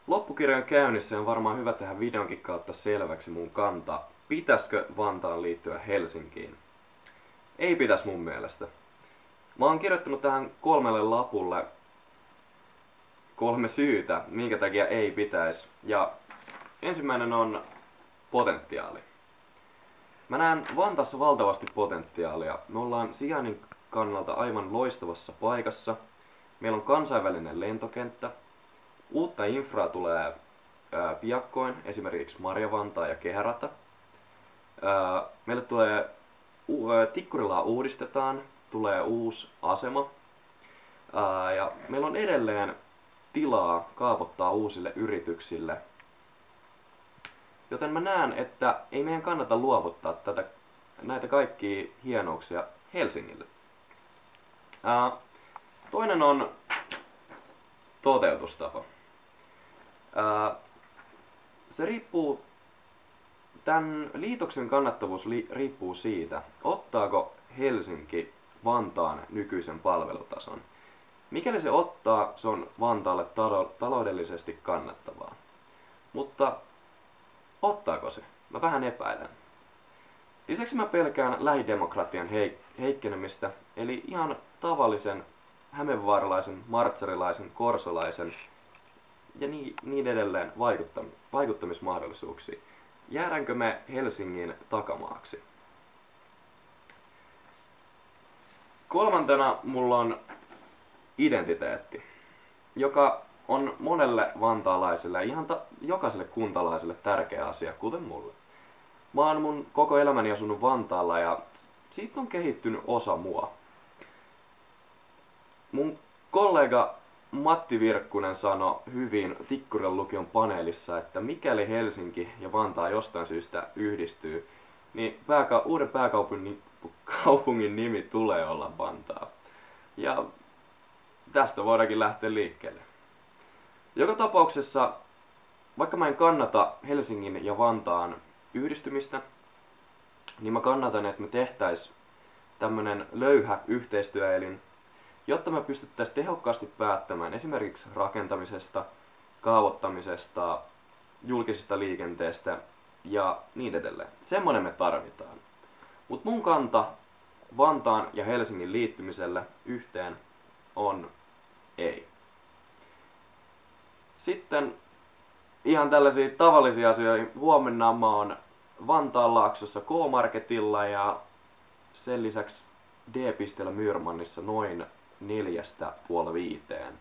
Loppukirjan käynnissä on varmaan hyvä tehdä videonkin kautta selväksi mun kanta. Pitäisikö Vantaan liittyä Helsinkiin? Ei pitäis mun mielestä. Mä oon kirjoittanut tähän 3 lapulle 3 syytä, minkä takia ei pitäisi. Ja ensimmäinen on potentiaali. Mä näen Vantaassa valtavasti potentiaalia. Me ollaan sijainnin kannalta aivan loistavassa paikassa. Meillä on kansainvälinen lentokenttä. Uutta infraa tulee piakkoin, esimerkiksi Marja-Vantaa ja Kehärata. Meille tulee Tikkurilaa uudistetaan, tulee uusi asema. Ja meillä on edelleen tilaa kaavoittaa uusille yrityksille. Joten mä näen, että ei meidän kannata luovuttaa näitä kaikkia hienouksia Helsingille. Toinen on toteutustapa. Tämän liitoksen kannattavuus riippuu siitä, ottaako Helsinki Vantaan nykyisen palvelutason. Mikäli se ottaa, se on Vantaalle taloudellisesti kannattavaa. Mutta ottaako se? Mä vähän epäilen. Lisäksi mä pelkään lähidemokratian heikkenemistä, eli ihan tavallisen hämeenvaaralaisen, martsarilaisen, korsolaisen ja niin edelleen vaikuttamismahdollisuuksia. Jäädäänkö me Helsingin takamaaksi? Kolmantena mulla on identiteetti, joka on monelle vantaalaiselle ja ihan jokaiselle kuntalaiselle tärkeä asia, kuten mulle. Mä oon mun koko elämäni asunut Vantaalla ja siitä on kehittynyt osa mua. Mun kollega Matti Virkkunen sanoi hyvin Tikkurilan lukion paneelissa, että mikäli Helsinki ja Vantaa jostain syystä yhdistyy, niin uuden pääkaupungin nimi tulee olla Vantaa. Ja tästä voidaankin lähteä liikkeelle. Joka tapauksessa, vaikka mä en kannata Helsingin ja Vantaan yhdistymistä, niin mä kannatan, että me tehtäis tämmönen löyhä yhteistyöelin, jotta me pystyttäisiin tehokkaasti päättämään esimerkiksi rakentamisesta, kaavoittamisesta, julkisesta liikenteestä ja niin edelleen. Semmonen me tarvitaan. Mut mun kanta Vantaan ja Helsingin liittymiselle yhteen on ei. Sitten ihan tällaisia tavallisia asioita. Huomenna mä oon Vantaanlaaksossa K-Marketilla ja sen lisäksi D-pisteellä Myyrmannissa noin 4:30.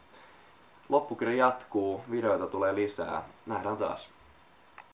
Loppukirja jatkuu, videoita tulee lisää. Nähdään taas.